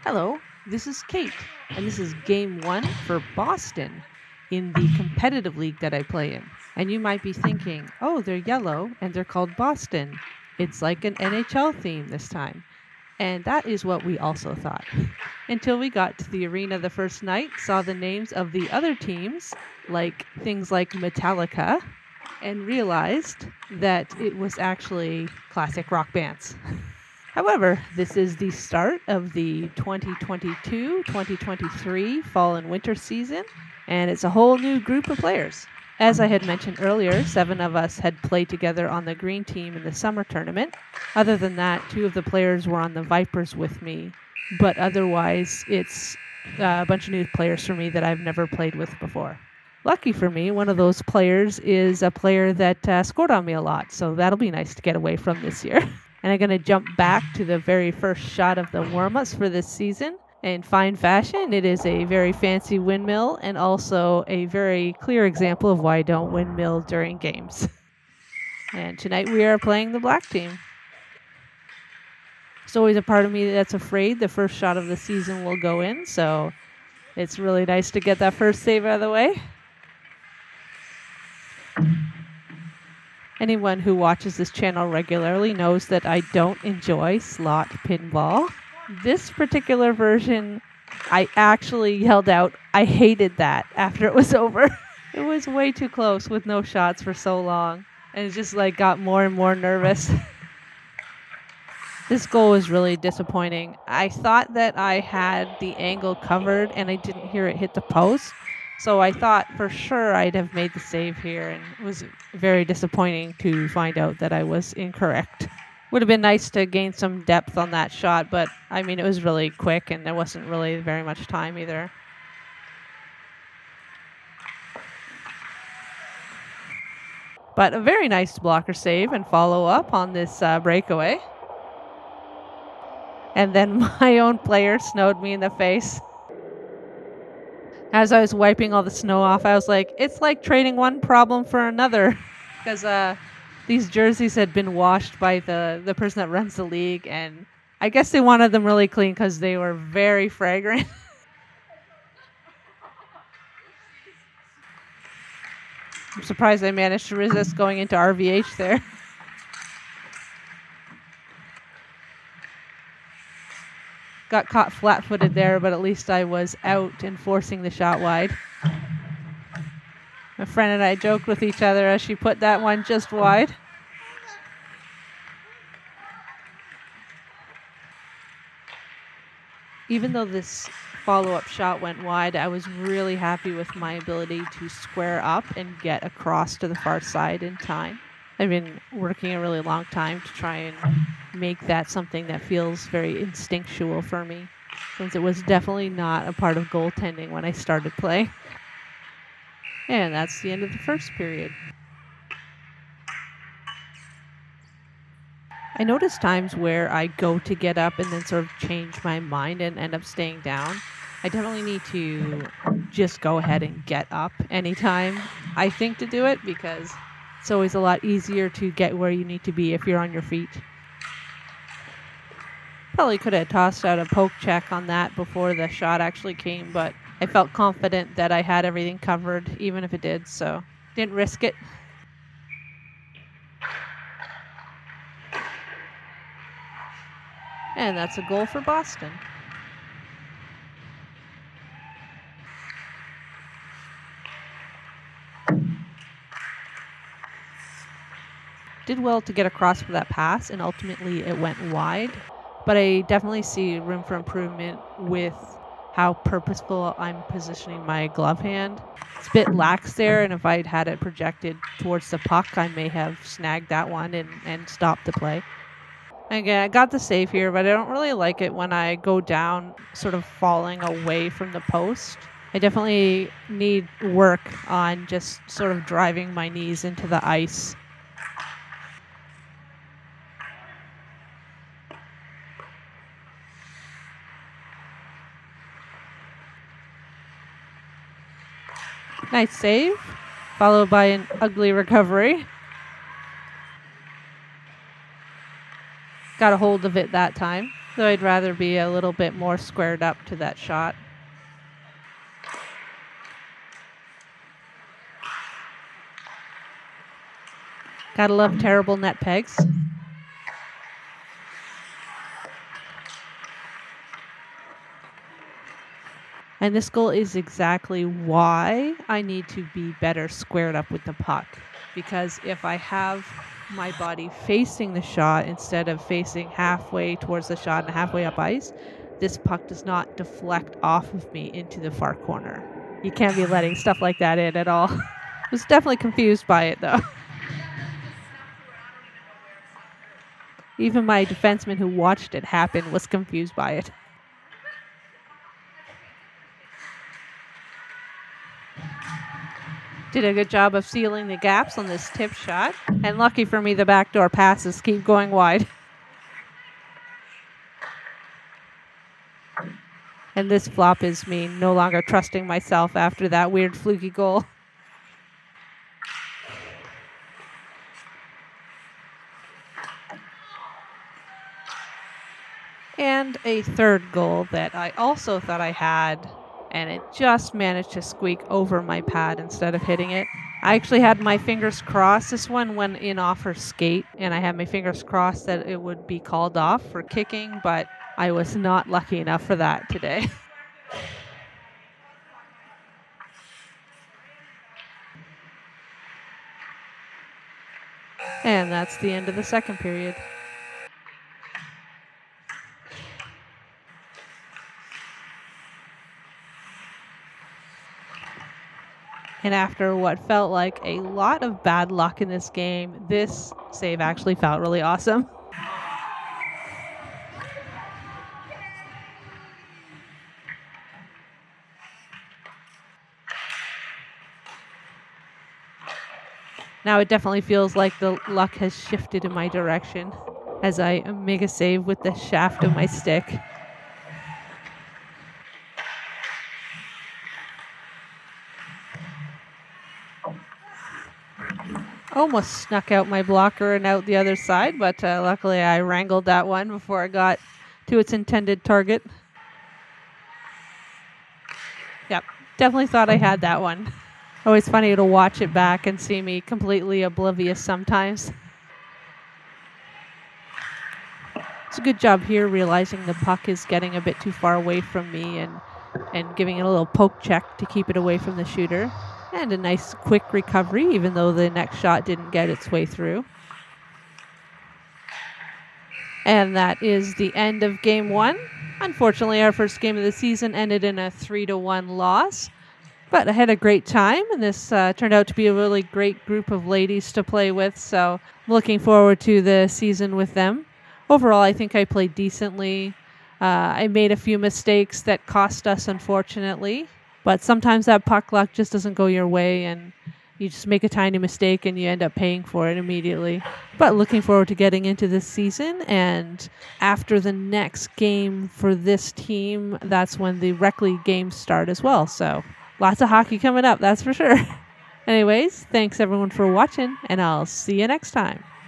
Hello, this is Kate, and this is game one for Boston in the competitive league that I play in. And you might be thinking, oh, they're yellow and they're called Boston. It's like an NHL theme this time. And that is what we also thought. Until we got to the arena the first night, saw the names of the other teams, like things like Metallica, and realized that it was actually classic rock bands. However, this is the start of the 2022-2023 fall and winter season, and it's a whole new group of players. As I had mentioned earlier, 7 of us had played together on the green team in the summer tournament. Other than that, 2 of the players were on the Vipers with me, but otherwise it's a bunch of new players for me that I've never played with before. Lucky for me, one of those players is a player that scored on me a lot, so that'll be nice to get away from this year. And I'm going to jump back to the very first shot of the warm-ups for this season. In fine fashion, it is a very fancy windmill and also a very clear example of why I don't windmill during games. And tonight we are playing the black team. There's always a part of me that's afraid the first shot of the season will go in, so it's really nice to get that first save out of the way. Anyone who watches this channel regularly knows that I don't enjoy slot pinball. This particular version, I actually yelled out, I hated that after it was over. It was way too close with no shots for so long, and it just got more and more nervous. This goal was really disappointing. I thought that I had the angle covered and I didn't hear it hit the post. So I thought for sure I'd have made the save here, and it was very disappointing to find out that I was incorrect. Would have been nice to gain some depth on that shot, but I mean, it was really quick and there wasn't really very much time either. But a very nice blocker save and follow up on this breakaway. And then my own player snowed me in the face. As I was wiping all the snow off, I was like, it's like trading one problem for another. Because these jerseys had been washed by the person that runs the league, and I guess they wanted them really clean because they were very fragrant. I'm surprised I managed to resist going into RVH there. Got caught flat-footed there, but at least I was out and forcing the shot wide. My friend and I joked with each other as she put that one just wide. Even though this follow-up shot went wide, I was really happy with my ability to square up and get across to the far side in time. I've been working a really long time to try and make that something that feels very instinctual for me, since it was definitely not a part of goaltending when I started playing. And that's the end of the first period. I notice times where I go to get up and then sort of change my mind and end up staying down. I definitely need to just go ahead and get up anytime I think to do it, because it's always a lot easier to get where you need to be if you're on your feet. Probably could have tossed out a poke check on that before the shot actually came, but I felt confident that I had everything covered, even if it did, so didn't risk it. And that's a goal for Boston. Did well to get across for that pass, and ultimately it went wide. But I definitely see room for improvement with how purposeful I'm positioning my glove hand. It's a bit lax there, and if I'd had it projected towards the puck, I may have snagged that one and stopped the play. Again, I got the save here, but I don't really like it when I go down sort of falling away from the post. I definitely need work on just sort of driving my knees into the ice. Nice save, followed by an ugly recovery. Got a hold of it that time. though I'd rather be a little bit more squared up to that shot. Gotta love terrible net pegs. And this goal is exactly why I need to be better squared up with the puck. Because if I have my body facing the shot instead of facing halfway towards the shot and halfway up ice, this puck does not deflect off of me into the far corner. You can't be letting stuff like that in at all. I was definitely confused by it, though. Even my defenseman who watched it happen was confused by it. Did a good job of sealing the gaps on this tip shot. And lucky for me, the backdoor passes keep going wide. And this flop is me no longer trusting myself after that weird fluky goal. And a third goal that I also thought I had, and it just managed to squeak over my pad instead of hitting it. I actually had my fingers crossed. This one went in off her skate, and I had my fingers crossed that it would be called off for kicking, but I was not lucky enough for that today. And that's the end of the second period. And after what felt like a lot of bad luck in this game, this save actually felt really awesome. Now it definitely feels like the luck has shifted in my direction as I make a save with the shaft of my stick. Almost snuck out my blocker and out the other side, but luckily I wrangled that one before it got to its intended target. Yep, definitely thought I had that one. Always funny to watch it back and see me completely oblivious sometimes. It's a good job here realizing the puck is getting a bit too far away from me and giving it a little poke check to keep it away from the shooter. And a nice quick recovery, even though the next shot didn't get its way through. And that is the end of game one. Unfortunately, our first game of the season ended in a 3-1 loss. But I had a great time, and this turned out to be a really great group of ladies to play with. So I'm looking forward to the season with them. Overall, I think I played decently. I made a few mistakes that cost us, unfortunately. But sometimes that puck luck just doesn't go your way, and you just make a tiny mistake and you end up paying for it immediately. But looking forward to getting into this season, and after the next game for this team, that's when the rec league games start as well. So lots of hockey coming up, that's for sure. Anyways, thanks everyone for watching, and I'll see you next time.